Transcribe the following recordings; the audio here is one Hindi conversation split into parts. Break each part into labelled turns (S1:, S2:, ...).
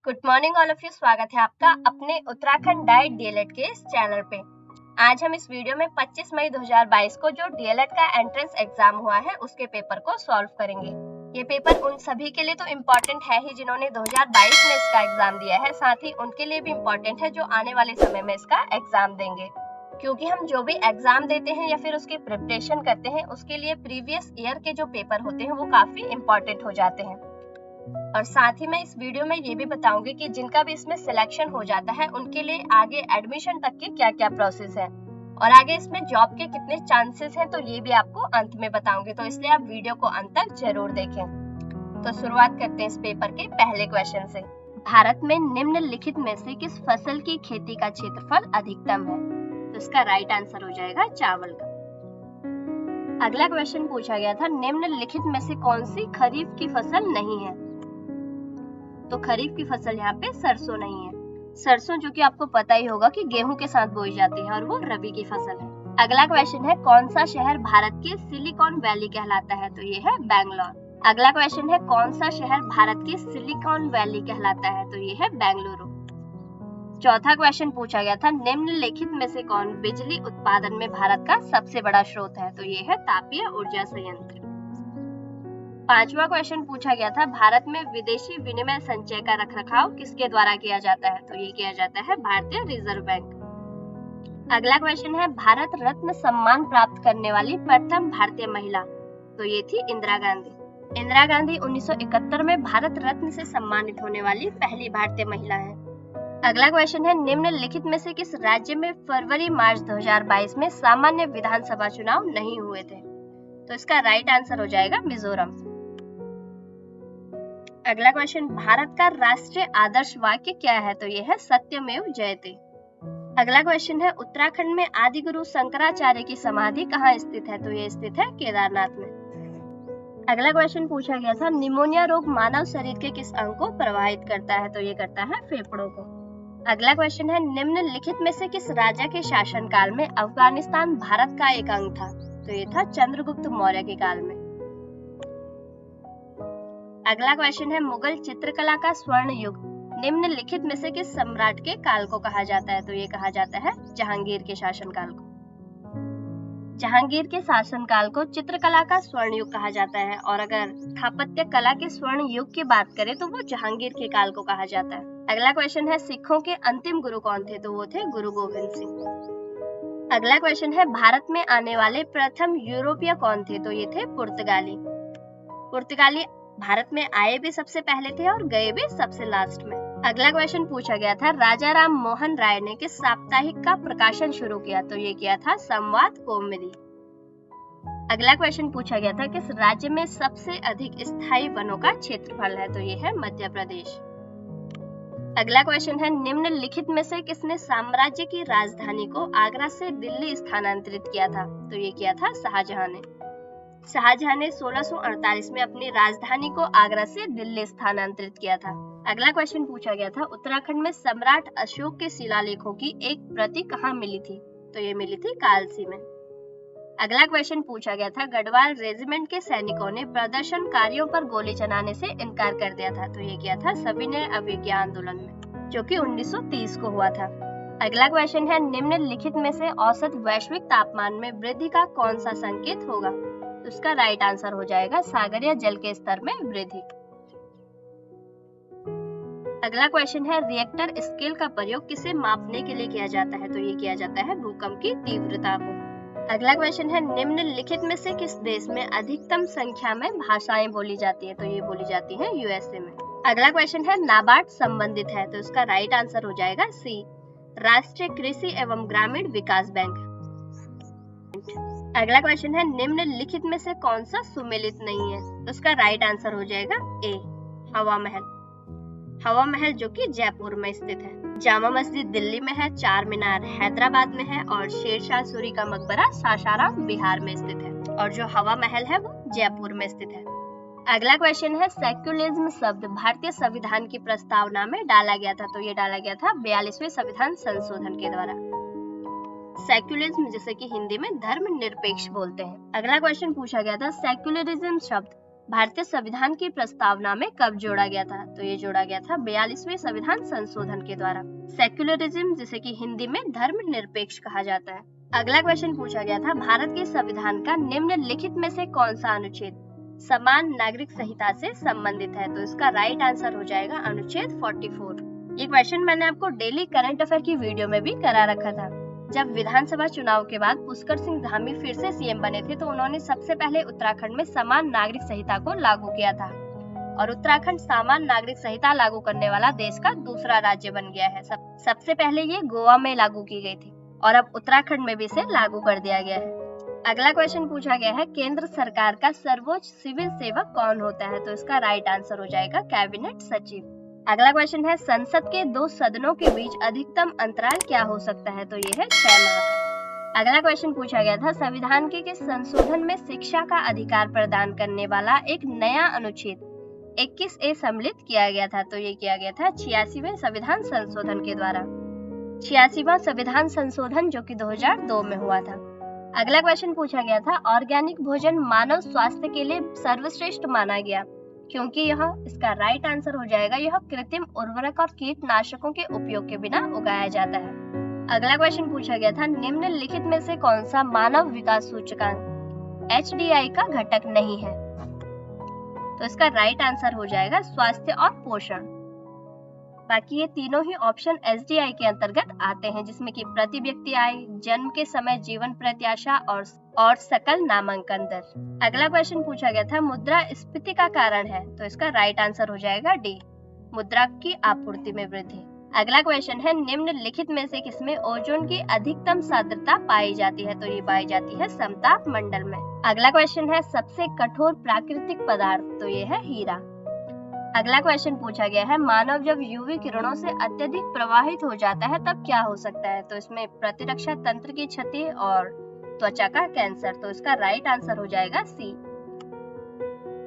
S1: Good morning all of you. स्वागत है आपका अपने उत्तराखंड डाइट डीएलएड के इस चैनल पे। आज हम इस वीडियो में 25 मई 2022 को जो डीएलएड का एंट्रेंस एग्जाम हुआ है उसके पेपर को सॉल्व करेंगे। ये पेपर उन सभी के लिए तो इम्पोर्टेंट है ही जिन्होंने 2022 में इसका एग्जाम दिया है, साथ ही उनके लिए भी इम्पोर्टेंट है जो आने वाले समय में इसका एग्जाम देंगे, क्योंकि हम जो भी एग्जाम देते हैं या फिर उसकी प्रिपरेशन करते हैं उसके लिए प्रीवियस ईयर के जो पेपर होते हैं वो काफी इम्पोर्टेंट हो जाते हैं। और साथ ही मैं इस वीडियो में ये भी बताऊंगी कि जिनका भी इसमें सिलेक्शन हो जाता है उनके लिए आगे एडमिशन तक के क्या क्या प्रोसेस है और आगे इसमें जॉब के कितने चांसेस हैं, तो ये भी आपको अंत में बताऊंगी, तो इसलिए आप वीडियो को अंत तक जरूर देखें। तो शुरुआत करते हैं इस पेपर के पहले क्वेश्चन से। भारत में निम्नलिखित में से किस फसल की खेती का क्षेत्रफल अधिकतम है? तो इसका राइट आंसर हो जाएगा चावल का। अगला क्वेश्चन पूछा गया था, निम्नलिखित में से कौन सी खरीफ की फसल नहीं है? तो खरीफ की फसल यहाँ पे सरसों नहीं है। सरसों जो कि आपको पता ही होगा कि गेहूं के साथ बोई जाती है और वो रबी की फसल है। अगला क्वेश्चन है, कौन सा शहर भारत के सिलिकॉन वैली कहलाता है? तो ये है बैंगलोर। अगला क्वेश्चन है, कौन सा शहर भारत के सिलिकॉन वैली कहलाता है? तो ये है बेंगलुरु। चौथा क्वेश्चन पूछा गया था, निम्नलिखित में से कौन बिजली उत्पादन में भारत का सबसे बड़ा स्रोत है? तो ये है तापीय ऊर्जा संयंत्र। पांचवा क्वेश्चन पूछा गया था, भारत में विदेशी विनिमय संचय का रखरखाव किसके द्वारा किया जाता है? तो ये किया जाता है भारतीय रिजर्व बैंक। अगला क्वेश्चन है, भारत रत्न सम्मान प्राप्त करने वाली प्रथम भारतीय महिला? तो ये थी इंदिरा गांधी। इंदिरा गांधी 1971 में भारत रत्न से सम्मानित होने वाली पहली भारतीय महिला है। अगला क्वेश्चन है, निम्नलिखित में से किस राज्य में फरवरी-मार्च 2022 में सामान्य विधानसभा चुनाव नहीं हुए थे? तो इसका राइट आंसर हो जाएगा मिजोरम। अगला क्वेश्चन, भारत का राष्ट्रीय आदर्श वाक्य क्या है? तो ये है सत्यमेव जयते। अगला क्वेश्चन है, उत्तराखंड में आदि गुरु शंकराचार्य की समाधि कहाँ स्थित है? तो ये स्थित है केदारनाथ में। अगला क्वेश्चन पूछा गया था, निमोनिया रोग मानव शरीर के किस अंग को प्रभावित करता है? तो ये करता है फेफड़ों को। अगला क्वेश्चन है, निम्नलिखित में से किस राजा के शासनकाल में अफगानिस्तान भारत का एक अंग था? तो ये था चंद्रगुप्त मौर्य के काल में। अगला क्वेश्चन है, मुगल चित्रकला का स्वर्ण युग निम्नलिखित में से किस सम्राट के काल को कहा जाता है? तो ये कहा जाता है जहांगीर के शासनकाल को। जहांगीर के शासनकाल को चित्रकला का स्वर्ण युग कहा जाता है, और अगर स्थापत्य कला के स्वर्ण युग की बात करें तो वो जहांगीर के काल को कहा जाता है। अगला क्वेश्चन है, सिखों के अंतिम गुरु कौन थे? तो वो थे गुरु गोविंद सिंह। अगला क्वेश्चन है, भारत में आने वाले प्रथम यूरोपीय कौन थे? तो ये थे पुर्तगाली। पुर्तगाली भारत में आए भी सबसे पहले थे और गए भी सबसे लास्ट में। अगला क्वेश्चन पूछा गया था, राजा राम मोहन राय ने किस साप्ताहिक का प्रकाशन शुरू किया? तो ये किया था संवाद कौमुदी। अगला क्वेश्चन पूछा गया था, किस राज्य में सबसे अधिक स्थायी वनों का क्षेत्रफल है? तो ये है मध्य प्रदेश। अगला क्वेश्चन है, निम्नलिखित में से किसने साम्राज्य की राजधानी को आगरा से दिल्ली स्थानांतरित किया था? तो ये किया था शाहजहां ने। शाहजहां ने 1648 में अपनी राजधानी को आगरा से दिल्ली स्थानांतरित किया था। अगला क्वेश्चन पूछा गया था, उत्तराखंड में सम्राट अशोक के शिलालेखों की एक प्रति कहाँ मिली थी? तो ये मिली थी कालसी में। अगला क्वेश्चन पूछा गया था, गढ़वाल रेजिमेंट के सैनिकों ने प्रदर्शनकारियों पर गोली चलाने से इनकार कर दिया था। तो ये किया था सविनय अवज्ञा आंदोलन में, जो कि 1930 को हुआ था। अगला क्वेश्चन है, निम्नलिखित में से औसत वैश्विक तापमान में वृद्धि का कौन सा संकेत होगा? तो उसका राइट आंसर हो जाएगा सागरीय जल के स्तर में वृद्धि। अगला क्वेश्चन है, रिएक्टर स्केल का प्रयोग किसे मापने के लिए किया जाता है? तो ये किया जाता है भूकंप की तीव्रता को। अगला क्वेश्चन है, निम्नलिखित में से किस देश में अधिकतम संख्या में भाषाएं बोली जाती है? तो ये बोली जाती है यूएसए में। अगला क्वेश्चन है, नाबार्ड संबंधित है? तो इसका राइट आंसर हो जाएगा सी, राष्ट्रीय कृषि एवं ग्रामीण विकास बैंक। अगला क्वेश्चन है, निम्नलिखित में से कौन सा सुमेलित नहीं है? तो उसका राइट आंसर हो जाएगा ए, हवा महल। हवा महल जो कि जयपुर में स्थित है। जामा मस्जिद दिल्ली में है, चार मीनार हैदराबाद में है और शेरशाह सूरी का मकबरा सासाराम बिहार में स्थित है, और जो हवा महल है वो जयपुर में स्थित है। अगला क्वेश्चन है, सेक्युलरिज्म शब्द भारतीय संविधान की प्रस्तावना में डाला गया था? तो ये डाला गया था 42वें संविधान संशोधन के द्वारा। सेक्युलरिज्म जिसे कि हिंदी में धर्म निरपेक्ष बोलते हैं। अगला क्वेश्चन पूछा गया था, सेक्युलरिज्म शब्द भारतीय संविधान की प्रस्तावना में कब जोड़ा गया था? तो ये जोड़ा गया था 42वें संविधान संशोधन के द्वारा। सेक्युलरिज्म, जिसे कि हिंदी में धर्मनिरपेक्ष कहा जाता है। अगला क्वेश्चन पूछा गया था, भारत के संविधान का निम्नलिखित में से कौन सा अनुच्छेद समान नागरिक संहिता से संबंधित है? तो इसका राइट आंसर हो जाएगा अनुच्छेद 44। ये क्वेश्चन मैंने आपको डेली करंट अफेयर की वीडियो में भी करा रखा था। जब विधानसभा चुनाव के बाद पुष्कर सिंह धामी फिर से सीएम बने थे, तो उन्होंने सबसे पहले उत्तराखंड में समान नागरिक संहिता को लागू किया था और उत्तराखंड समान नागरिक संहिता लागू करने वाला देश का दूसरा राज्य बन गया है। सबसे पहले ये गोवा में लागू की गई थी और अब उत्तराखंड में भी इसे लागू कर दिया गया है। अगला क्वेश्चन पूछा गया है, केंद्र सरकार का सर्वोच्च सिविल सेवक कौन होता है? तो इसका राइट आंसर हो जाएगा कैबिनेट सचिव। अगला क्वेश्चन है, संसद के 2 सदनों के बीच अधिकतम अंतराल क्या हो सकता है? तो ये है 6 माह का। अगला क्वेश्चन पूछा गया था, संविधान के किस संशोधन में शिक्षा का अधिकार प्रदान करने वाला एक नया अनुच्छेद 21A सम्मिलित किया गया था? तो ये किया गया था 86वें संविधान संशोधन के द्वारा। 86वां संविधान संशोधन जो कि 2002 में हुआ था। अगला क्वेश्चन पूछा गया था, ऑर्गेनिक भोजन मानव स्वास्थ्य के लिए सर्वश्रेष्ठ माना गया क्योंकि इसका राइट आंसर हो जाएगा, यह कृत्रिम उर्वरक और कीटनाशकों के उपयोग के बिना उगाया जाता है। अगला क्वेश्चन पूछा गया था, निम्नलिखित में से कौन सा मानव विकास सूचकांक HDI का घटक नहीं है? तो इसका राइट आंसर हो जाएगा स्वास्थ्य और पोषण। बाकी ये तीनों ही ऑप्शन SDI के अंतर्गत आते हैं, जिसमें कि प्रति व्यक्ति आय, जन्म के समय जीवन प्रत्याशा और सकल नामांकन दर। अगला क्वेश्चन पूछा गया था, मुद्रास्फीति का कारण है? तो इसका राइट आंसर हो जाएगा डी, मुद्रा की आपूर्ति में वृद्धि। अगला क्वेश्चन है, निम्नलिखित में से किसमें ओजोन की अधिकतम सांद्रता पाई जाती है? तो ये पाई जाती है समताप मंडल में। अगला क्वेश्चन है, सबसे कठोर प्राकृतिक पदार्थ? तो ये है हीरा। अगला क्वेश्चन पूछा गया है, मानव जब यूवी किरणों से अत्यधिक प्रभावित हो जाता है तब क्या हो सकता है? तो इसमें प्रतिरक्षा तंत्र की क्षति और त्वचा का कैंसर। तो इसका राइट आंसर हो जाएगा सी,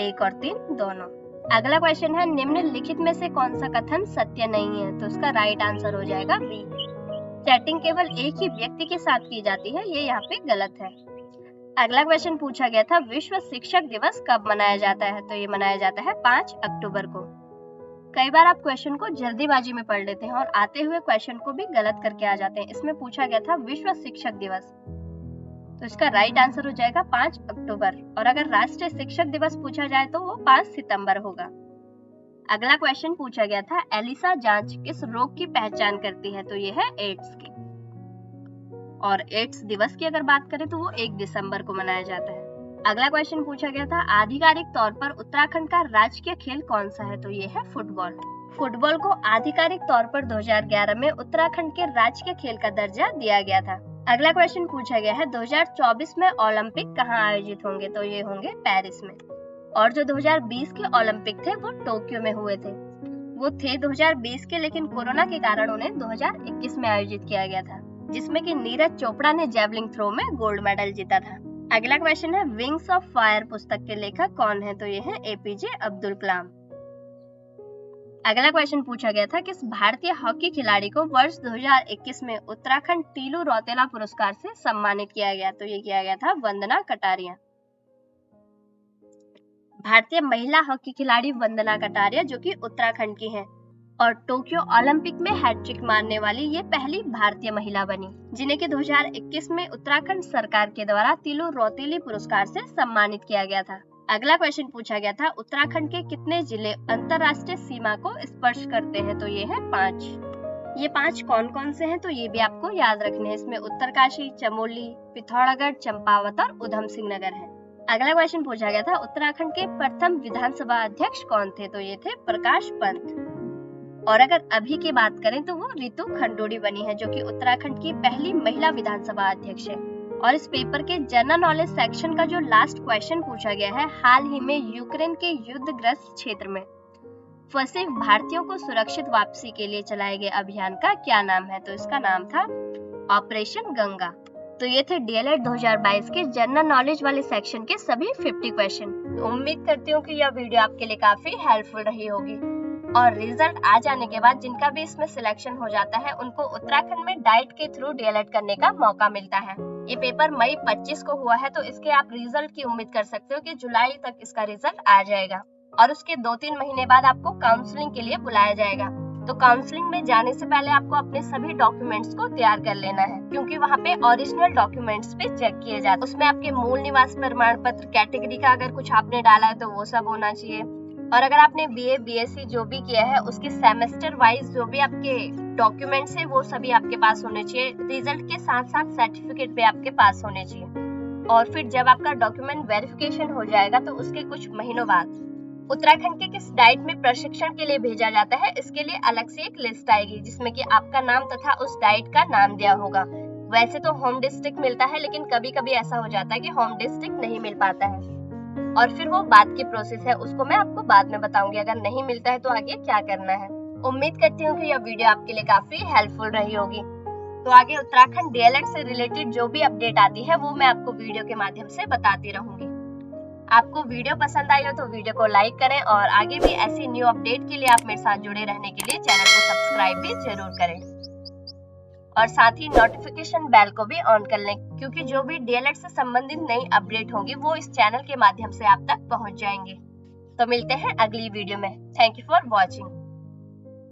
S1: 1 और 3 दोनों। अगला क्वेश्चन है, निम्नलिखित में से कौन सा कथन सत्य नहीं है? तो इसका राइट आंसर हो जाएगा बी, चैटिंग केवल एक ही व्यक्ति के साथ की जाती है, ये यहाँ पे गलत है। अगला क्वेश्चन पूछा गया था, विश्व शिक्षक दिवस कब मनाया जाता है? तो ये मनाया जाता है 5 अक्टूबर को। कई बार आप क्वेश्चन को जल्दीबाजी में पढ़ लेते हैं और आते हुए क्वेश्चन को भी गलत करके आ जाते हैं। इसमें पूछा गया था विश्व शिक्षक दिवस, तो इसका राइट आंसर हो जाएगा 5 अक्टूबर। और अगर राष्ट्रीय शिक्षक दिवस पूछा जाए तो वो 5 सितंबर होगा। अगला क्वेश्चन पूछा गया था, एलिसा जांच किस रोग की पहचान करती है? तो ये है एड्स की। और एड्स दिवस की अगर बात करें तो वो 1 दिसंबर को मनाया जाता है। अगला क्वेश्चन पूछा गया था, आधिकारिक तौर पर उत्तराखंड का राजकीय खेल कौन सा है? तो ये है फुटबॉल। फुटबॉल को आधिकारिक तौर पर 2011 में उत्तराखंड के राजकीय खेल का दर्जा दिया गया था। अगला क्वेश्चन पूछा गया है, 2024 में ओलंपिक कहाँ आयोजित होंगे? तो ये होंगे पेरिस में। और जो 2020 के ओलंपिक थे वो टोक्यो में हुए थे। वो थे 2020 के, लेकिन कोरोना के कारण उन्हें 2021 में आयोजित किया गया था, जिसमें कि नीरज चोपड़ा ने जेवलिंग थ्रो में गोल्ड मेडल जीता था। अगला क्वेश्चन है, विंग्स ऑफ फायर पुस्तक के लेखक कौन है? तो ये है APJ अब्दुल कलाम। अगला क्वेश्चन पूछा गया था, किस भारतीय हॉकी खिलाड़ी को वर्ष 2021 में उत्तराखंड तीलू रौतेला पुरस्कार से सम्मानित किया गया? तो ये किया गया था वंदना कटारिया। भारतीय महिला हॉकी खिलाड़ी वंदना कटारिया, जो कि उत्तराखंड की है और टोक्यो ओलंपिक में हैट्रिक मारने वाली ये पहली भारतीय महिला बनी, जिन्हें कि 2021 में उत्तराखंड सरकार के द्वारा तीलू रौतेली पुरस्कार से सम्मानित किया गया था। अगला क्वेश्चन पूछा गया था, उत्तराखंड के कितने जिले अंतरराष्ट्रीय सीमा को स्पर्श करते हैं? तो ये है 5। ये 5 कौन कौन से हैं? तो ये भी आपको याद रखने हैं। इसमें उत्तरकाशी, चमोली, पिथौरागढ़, चंपावत और उधम सिंह नगर है। अगला क्वेश्चन पूछा गया था, उत्तराखंड के प्रथम विधानसभा अध्यक्ष कौन थे? तो ये थे प्रकाश पंत। और अगर अभी की बात करें तो वो रितु खंडूड़ी बनी है, जो कि उत्तराखंड की पहली महिला विधानसभा अध्यक्ष है। और इस पेपर के जनरल नॉलेज सेक्शन का जो लास्ट क्वेश्चन पूछा गया है, हाल ही में यूक्रेन के युद्धग्रस्त क्षेत्र में फंसे भारतीयों को सुरक्षित वापसी के लिए चलाए गए अभियान का क्या नाम है? तो इसका नाम था ऑपरेशन गंगा। तो ये थे DLED 2022 के जनरल नॉलेज वाले सेक्शन के सभी 50 क्वेश्चन। उम्मीद करती हूँ कि यह वीडियो आपके लिए काफी हेल्पफुल रही होगी। और रिजल्ट आ जाने के बाद जिनका भी इसमें सिलेक्शन हो जाता है, उनको उत्तराखंड में डाइट के थ्रू DLED करने का मौका मिलता है। ये पेपर मई 25 को हुआ है, तो इसके आप रिजल्ट की उम्मीद कर सकते हो कि जुलाई तक इसका रिजल्ट आ जाएगा। और उसके 2-3 महीने बाद आपको काउंसलिंग के लिए बुलाया जाएगा। तो काउंसलिंग में जाने से पहले आपको अपने सभी डॉक्यूमेंट्स को तैयार कर लेना है, क्योंकि वहाँ पे ओरिजिनल डॉक्यूमेंट्स पे चेक किए जाते हैं। उसमें आपके मूल निवास प्रमाण पत्र, कैटेगरी का अगर कुछ आपने डाला है तो वो सब होना चाहिए। और अगर आपने बीए, बीएससी जो भी किया है उसके सेमेस्टर वाइज जो भी आपके डॉक्यूमेंट्स है वो सभी आपके पास होने चाहिए। रिजल्ट के साथ साथ सर्टिफिकेट भी आपके पास होने चाहिए। और फिर जब आपका डॉक्यूमेंट वेरिफिकेशन हो जाएगा तो उसके कुछ महीनों बाद उत्तराखंड के किस डाइट में प्रशिक्षण के लिए भेजा जाता है, इसके लिए अलग से एक लिस्ट आएगी जिसमें कि आपका नाम तथा उस डाइट का नाम दिया होगा। वैसे तो होम डिस्ट्रिक्ट मिलता है, लेकिन कभी कभी ऐसा हो जाता है कि होम डिस्ट्रिक्ट नहीं मिल पाता है, और फिर वो बाद की प्रोसेस है, उसको मैं आपको बाद में बताऊंगी अगर नहीं मिलता है तो आगे क्या करना है। उम्मीद करती हूँ कि यह वीडियो आपके लिए काफी हेल्पफुल रही होगी। तो आगे उत्तराखंड डीएलएड से रिलेटेड जो भी अपडेट आती है वो मैं आपको वीडियो के माध्यम से बताती रहूंगी। आपको वीडियो पसंद आई हो तो वीडियो को लाइक करें, और आगे भी ऐसी न्यू अपडेट के लिए आप मेरे साथ जुड़े रहने के लिए चैनल को सब्सक्राइब भी जरूर करें, और साथ ही नोटिफिकेशन बेल को भी ऑन कर लें, क्योंकि जो भी डीएलएड से संबंधित नई अपडेट होंगी वो इस चैनल के माध्यम से आप तक पहुंच जाएंगे। तो मिलते हैं अगली वीडियो में। Thank you for watching.